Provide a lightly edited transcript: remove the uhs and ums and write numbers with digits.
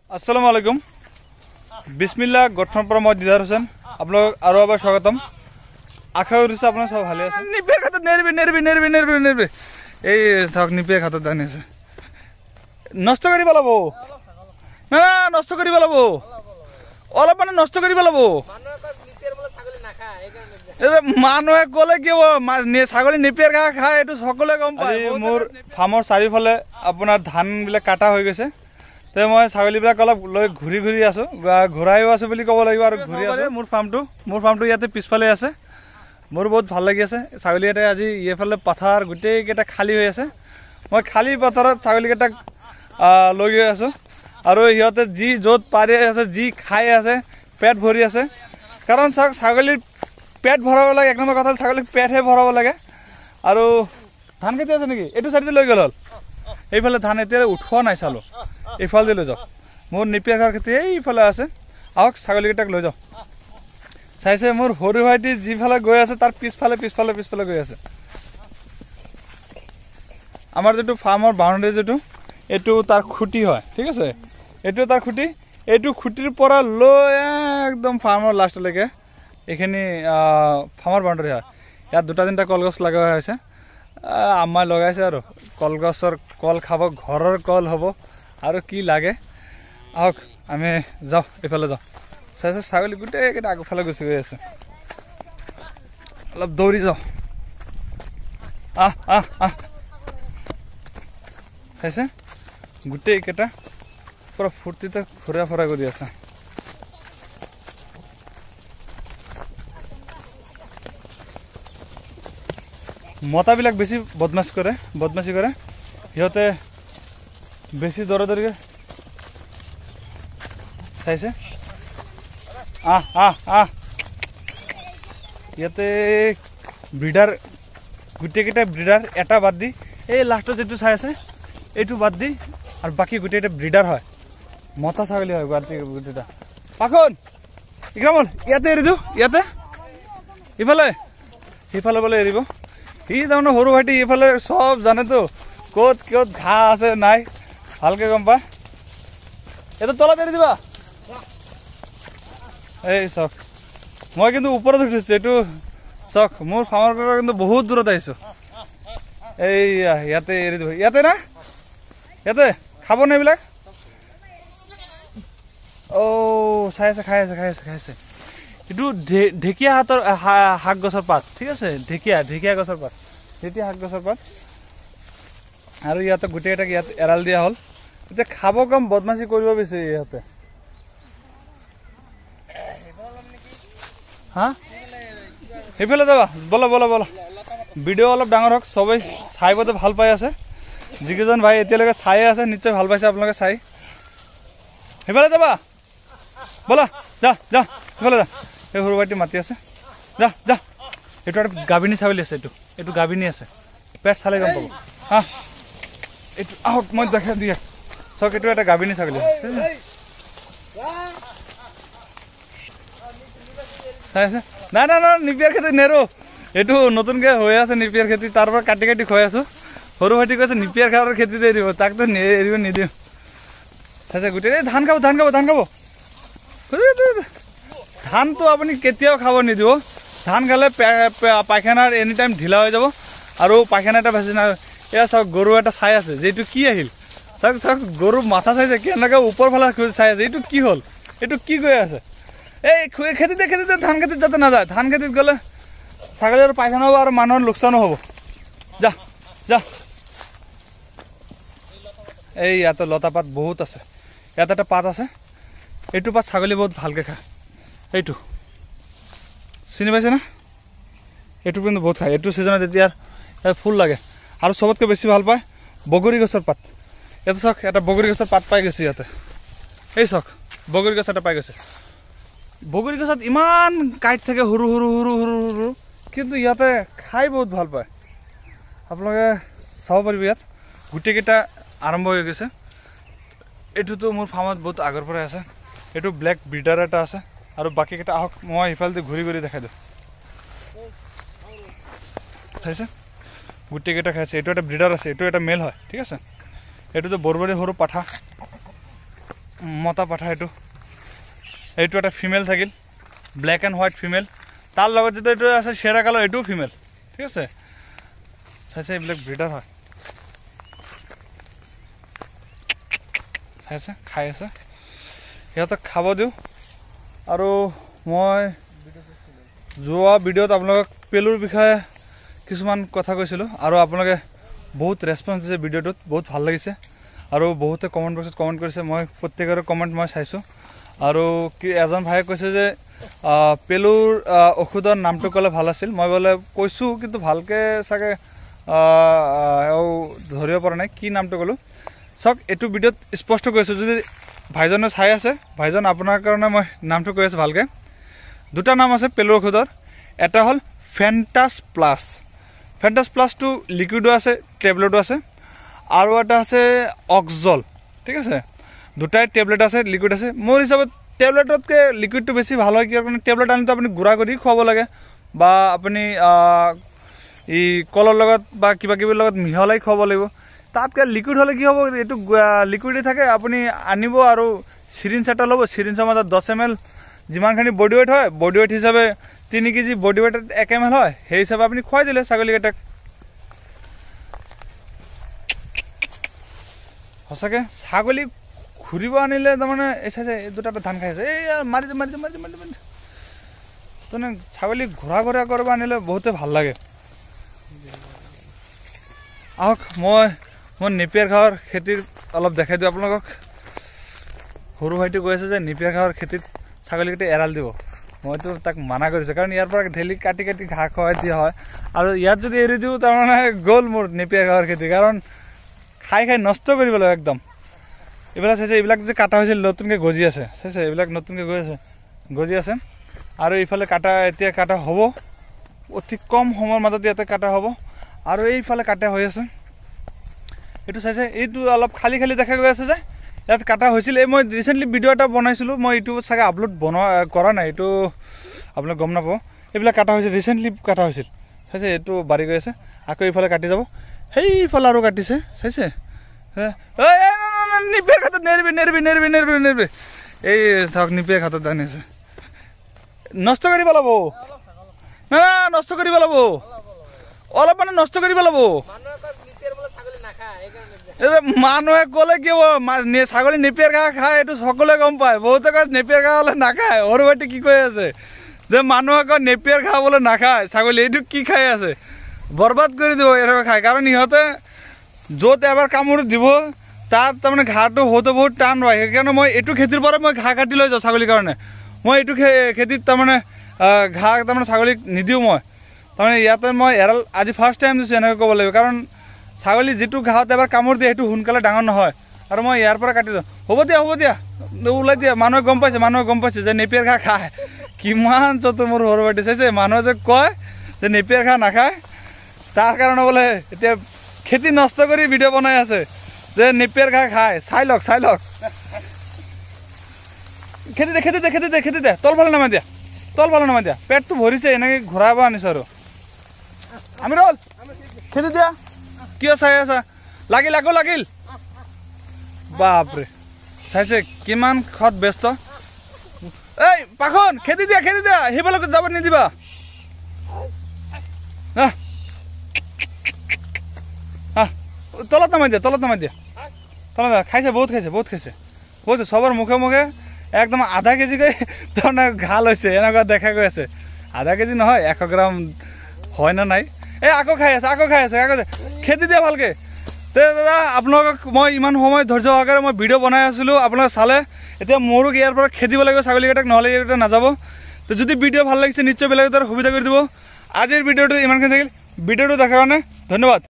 আসসালামু আলাইকুম বিসমিল্লাহ গঠনৰ পৰা মই দিদাৰ হোসেন আপোনালোক আৰু এবাৰ স্বাগতম আশা কৰিছোঁ আপোনালোক সব ভালে আছে নিপিয়াৰ খাতত নেৰবি এই চাওক নিপিয়াৰ খাতত দানিছে নষ্ট কৰি পেলাব না নষ্ট কৰি পেলাব অলপ মানে নষ্ট কৰি পেলাব মানুহে ক'লে কি ছাগলী নিপিয়াৰ ঘাঁহ খায় এইটো সকলোৱে গম পায় মোৰ ফাৰ্মৰ চাৰিওফালে আপোনাৰ ধানবিলাক কাটা হৈ গৈছে তো মই ছাগলীবিলাক অলপ লৈ ঘূৰি ঘূৰি আছোঁ বা ঘূৰাইও আছোঁ বুলি ক'ব লাগিব আৰু ঘূৰি আছোঁ মোৰ ফাৰ্মটো ইয়াতে পিছফালে আছে মোৰ বহুত ভাল লাগি আছে ছাগলীকেইটা আজি এইফালে পথাৰ গোটেইকেইটা খালী হৈ আছে মই খালী পথাৰত ছাগলীকেইটাক লৈ গৈ আছোঁ আৰু সিহঁতে যি য'ত পাৰি আছে যি খাই আছে পেট ভৰি আছে কাৰণ চাওক ছাগলীৰ পেট ভৰাব লাগে এক নম্বৰ কথা ছাগলীক পেটহে ভৰাব লাগে আৰু ধান খেতি আছে নেকি এইটো চাইডে লৈ গ'ল হ'ল এইফালে ধান এতিয়া উঠোৱা নাই চালোঁ এইফালে লৈ যাওক মোৰ নিপিয়াৰ ঘাঁহৰ খেতি এইফালে আছে আহক ছাগলীকেইটাক লৈ যাওক চাইছে মোৰ সৰু ভাইটি যিফালে গৈ আছে তাৰ পিছফালে গৈ আছে আমাৰ যিটো ফাৰ্মৰ বাউণ্ডেৰী যিটো এইটো তাৰ খুঁটি হয় ঠিক আছে এইটো তাৰ খুঁটি এইটো খুঁটিৰ পৰা লৈ একদম ফাৰ্মৰ লাষ্টলৈকে এইখিনি ফাৰ্মৰ বাউণ্ডেৰী হয় ইয়াত দুটা তিনিটা কলগছ লগা হৈছে আম্মাই লগাইছে আৰু কলগছৰ কল খাব ঘৰৰ কল হ'ব আৰু কি লাগে আহক আমি যাওঁ এইফালে যাওঁ চাইছে ছাগলী গোটেইকেইটা আগফালে গুচি গৈ আছে অলপ দৌৰি যাওঁ চাইছে গোটেইকেইটা পুৰা ফূৰ্তিতে ঘূৰা ফুৰা কৰি আছে মতাবিলাক বেছি বদমাছি কৰে সিহঁতে বেছি দৌৰাদৌৰিকে চাইছে ইয়াতে ব্ৰিডাৰ গোটেইকেইটা ব্ৰিডাৰ এটা বাদ দি এই লাষ্টত যিটো চাই আছে এইটো বাদ দি আৰু বাকী গোটেইটা ব্ৰিডাৰ হয় মতা ছাগলী হয় গোটেইটা পাখন ইকৰামুল ইয়াতে এৰি দিওঁ ইয়াতে সিফালে বোলে এৰিব সি তাৰমানে সৰু ভাইটি এইফালে চব জানেতো ক'ত ঘাঁহ আছে নাই ভালকৈ গম পায় এইটো তলত এৰি দিবা এই চাওক মই কিন্তু ওপৰত উঠিছোঁ এইটো চাওক মোৰ ফাৰ্মৰ পৰা কিন্তু বহুত দূৰত আহিছোঁ ইয়াতে এৰি দিব ইয়াতে না ইয়াতে খাব নে এইবিলাক চাই আছে খাই আছে এইটো ঢেকীয়া শাক গছৰ পাত ঠিক আছে ঢেকীয়া গছৰ পাত আৰু ইয়াতে গোটেইকেইটাক ইয়াত এৰাল দিয়া হ'ল এতিয়া খাব কম বদমাছি কৰিব বিচাৰি ইহঁতে সেইফালে যাবা বলা ভিডিঅ' অলপ ডাঙৰ হওক চবেই চাই পাতে ভাল পাই আছে যিকেইজন ভাই এতিয়ালৈকে চায়ে আছে নিশ্চয় ভাল পাইছে আপোনালোকে চাই সেইফালে যাবা ব'লা যা সেইফালে যা এই সৰু ভাইটি মাতি আছে যা এইটো এটা গাভিনী ছাগলী আছে এইটো গাভিনী আছে পেট চালে গম পাব এইটো আহক মই দেখাই দিয়ে চাওক এইটো এটা গাভিনী ছাগলী চাই আছে না নিপিয়াৰ খেতি নেৰো এইটো নতুনকৈ হৈ আছে নিপিয়াৰ খেতি তাৰ পৰা কাটি খুৱাই আছোঁ সৰু ভাইটি কৈছে নিপিয়াৰ ঘাঁহৰ খেতিতে এৰিব তাকতো এৰিব নিদিওঁ চাইছে গোটেই ধান খাব ধানটো আপুনি কেতিয়াও খাব নিদিব ধান খালে পায়খানাৰ এনি টাইম ঢিলা হৈ যাব আৰু পায়খানা এটা বেছি নাই এয়া চাওক গৰু এটা চাই আছে যে এইটো কি আহিল চাওক গৰু মাথা চাইছে কেনেকৈ ওপৰ ফালে চাই আছে এইটো কি হ'ল এইটো কি গৈ আছে এই খেতিতে ধান খেতিত যাতে নাযায় ধান খেতিত গ'লে ছাগলীৰ পায়খানা হ'ব আৰু মানুহৰ লোকচানো হ'ব যা এই ইয়াতে লতা পাত বহুত আছে ইয়াত এটা পাত আছে এইটো পাত ছাগলী বহুত ভালকৈ খায় এইটো চিনি পাইছে না এইটো কিন্তু বহুত খায় এইটো ছিজনত এতিয়া ফুল লাগে আৰু চবতকৈ বেছি ভাল পায় বগৰী গছৰ পাত ইয়াতে চাওক এটা বগৰী গছৰ পাত পাই গৈছে ইয়াতে এই চাওক বগৰী গছ এটা পাই গৈছে বগৰী গছত ইমান কাইট থাকে সৰু কিন্তু ইয়াতে খাই বহুত ভাল পায় আপোনালোকে চাব পাৰিব ইয়াত গোটেইকেইটা আৰম্ভ হৈ গৈছে এইটোতো মোৰ ফাৰ্মত বহুত আগৰ পৰাই আছে এইটো ব্লেক ব্ৰিডাৰ এটা আছে আৰু বাকীকেইটা আহক মই ইফালে ঘূৰি দেখাই দিওঁ চাইছে গোটেইকেইটা খাইছে এইটো এটা ব্ৰিডাৰ আছে এইটো এটা মেল হয় ঠিক আছে এইটো তো বৰবৰী সৰু পাঠা মতা পাঠা এইটো এটা ফিমেল থাকিল ব্লেক এণ্ড হোৱাইট ফিমেল তাৰ লগত যেটো এইটো আছে শেৰা কালাৰ এইটোও ফিমেল ঠিক আছে চাইছে এইবিলাক ব্ৰিডাৰ হয় চাইছে খাই আছে সিহঁতক খাব দিওঁ আৰু মই যোৱা ভিডিঅ'ত আপোনালোকক পেলুৰ বিষয়ে কিছুমান কথা কৈছিলোঁ আৰু আপোনালোকে বহুত ৰেছপন্স দিছে ভিডিঅ'টোত বহুত ভাল লাগিছে আৰু বহুতে কমেণ্ট বক্সত কমেণ্ট কৰিছে মই প্ৰত্যেকৰে কমেণ্ট মই চাইছোঁ আৰু কি এজন ভাইয়ে কৈছে যে পেলুৰ ঔষধৰ নামটো ক'লে ভাল আছিল মই বোলে কৈছোঁ কিন্তু ভালকৈ চাগে ধৰিব পৰা নাই কি নামটো ক'লোঁ চাওক এইটো ভিডিঅ'ত স্পষ্ট কৈছোঁ যদি ভাইজনে চাই আছে ভাইজন আপোনাৰ কাৰণে মই নামটো কৈ আছোঁ ভালকৈ দুটা নাম আছে পেলুৰ ঔষধৰ এটা হ'ল ফেণ্টাছ প্লাছটো লিকুইডো আছে টেবলেটো আছে আৰু এটা আছে অক্সজল ঠিক আছে দুটাই টেবলেট আছে লিকুইড আছে মোৰ হিচাপত টেবলেটতকৈ লিকুইডটো বেছি ভাল হয় কিয় কাৰণে টেবলেট আনিতো আপুনি গুড়া কৰি খুৱাব লাগে বা আপুনি এই কলৰ লগত বা কিবা কিবিৰ লগত মিহলাই খুৱাব লাগিব তাতকৈ লিকুইড হ'লে কি হ'ব এইটো লিকুইডে থাকে আপুনি আনিব আৰু চিৰিঞ্জ এটা ল'ব চিৰিঞ্জৰ মাজত 10 ml যিমানখিনি বডি ৱেইট হয় বডি ৱেইট হিচাপে 3 কেজি বডি ৱেইটত 1 ml হয় সেই হিচাপে আপুনি খুৱাই দিলে ছাগলীকেইটাক সঁচাকৈ ছাগলী ঘূৰিব আনিলে তাৰমানে এই চাইছে এই দুটা ধান খাই আছে এই মাৰি তেনে ছাগলী ঘূৰা কৰিব আনিলে বহুতে ভাল লাগে আহক মই নেপিয়াৰ ঘাঁহৰ খেতিৰ অলপ দেখাই দিওঁ আপোনালোকক সৰু ভাইটি কৈ আছে যে নেপিয়াৰ ঘাঁহৰ খেতিত ছাগলীকেইটা এৰাল দিব মইতো তাক মানা কৰিছোঁ কাৰণ ইয়াৰ পৰা ডেইলি কাটি ঘাঁহ খুৱাই দিয়া হয় আৰু ইয়াত যদি এৰি দিওঁ তাৰমানে গ'ল মোৰ নেপিয়াৰ ঘাঁহৰ খেতি কাৰণ খাই নষ্ট কৰি পেলাব একদম এইবিলাক চাইছে এইবিলাক যে কাটা হৈছিল নতুনকৈ গজি আছে চাইছে এইবিলাক নতুনকৈ গজি আছে আৰু এইফালে এতিয়া কাটা হ'ব অতি কম সময়ৰ মাজত ইয়াতে কাটা হ'ব আৰু এইফালে কাটা হৈ আছে এইটো চাইছে এইটো অলপ খালী দেখা গৈ আছে যে ইয়াত কাটা হৈছিল এই মই ৰিচেণ্টলি ভিডিঅ' এটা বনাইছিলোঁ মই ইউটিউবত চাগে আপলোড কৰা নাই এইটো আপোনালোকে গম নাপাব এইবিলাক কাটা হৈছিল ৰিচেণ্টলি কাটা হৈছিল চাইছে এইটো বাঢ়ি গৈ আছে আকৌ এইফালে কাটি যাব সেইফালে আৰু কাটিছে চাইছে নিপিয়াৰ খাতত নেৰিবি এই চাওক নিপিয়াৰ খাতত আনিছে নষ্ট কৰি পেলাব না নষ্ট কৰি পেলাব অলপ মানে নষ্ট কৰি পেলাব মানুহে ক'লে কি হ'ব ছাগলী নেপিয়াৰ ঘাঁহ খায় এইটো সকলোৱে গম পায় বহুতে কয় নেপিয়াৰ ঘাঁহ হ'লে নাখায় সৰু ভাইটি কি কৈ আছে যে মানুহে কয় নেপিয়াৰ ঘাঁহ বোলে নাখায় ছাগলী এইটো কি খাই আছে বৰবাদ কৰি দিব এনেকুৱা খায় কাৰণ ইহঁতে য'ত এবাৰ কামোৰ দিব তাত তাৰমানে ঘাঁহটো হওঁতে বহুত টান হয় সেইকাৰণে মই এইটো খেতিৰ পৰা মই ঘাঁহ কাটি লৈ যাওঁ ছাগলীৰ কাৰণে মই এইটো খেতিত তাৰমানে ঘাঁহ তাৰমানে ছাগলীক নিদিওঁ মই তাৰমানে ইয়াতে মই এৰাল আজি ফাৰ্ষ্ট টাইম দিছোঁ এনেকৈ ক'ব লাগিব কাৰণ ছাগলী যিটো ঘাঁহত এবাৰ কামোৰ দিয়ে সেইটো সোনকালে ডাঙৰ নহয় আৰু মই ইয়াৰ পৰা কাটি দিওঁ হ'ব দিয়া ওলাই দিয়া মানুহে গম পাইছে যে নেপিয়াৰ ঘাঁহ খায় কিমান চতুৰ মোৰ সৰু ভাইটি চাইছে মানুহে যে কয় যে নেপিয়াৰ ঘাঁহ নাখায় তাৰ কাৰণে বোলে এতিয়া খেতি নষ্ট কৰি ভিডিঅ' বনাই আছে যে নেপিয়াৰ ঘাঁহ খায় চাই লওক খেতি দে তলফালে নামাই দিয়া পেটটো ভৰিছে এনেকৈ ঘূৰাব আনিছোঁ আৰু আমি ৰ'ল খেতি দিয়া কিয় চাই আছা লাগিল বাপৰে চাইছে কিমান খত ব্যস্ত এই পাখন খেতি দিয়া সেইফালে যাব নিদিবা তলত নামাই দিয়া তলত খাইছে বহুত খাইছে চবৰ মুখে একদম আধা কেজিকৈ তাৰমানে ঘাঁহ লৈছে এনেকুৱা দেখা গৈ আছে আধা কেজি নহয় 100 গ্ৰাম হয় না নাই এই আকৌ খাই আছে খেতি দিয়া ভালকৈ দাদা আপোনালোকক মই ইমান সময় ধৈৰ্য সহকাৰে মই ভিডিঅ' বনাই আছিলোঁ আপোনালোকে চালে এতিয়া মোৰো ইয়াৰ পৰা খেদিব লাগিব ছাগলীকেইটাক নহ'লে এইকেইটা নাযাব তো যদি ভিডিঅ' ভাল লাগিছে নিশ্চয় বেলেগ এটা সুবিধা কৰি দিব আজিৰ ভিডিঅ'টো ইমানখিনি থাকিল ভিডিঅ'টো দেখাৰ কাৰণে ধন্যবাদ।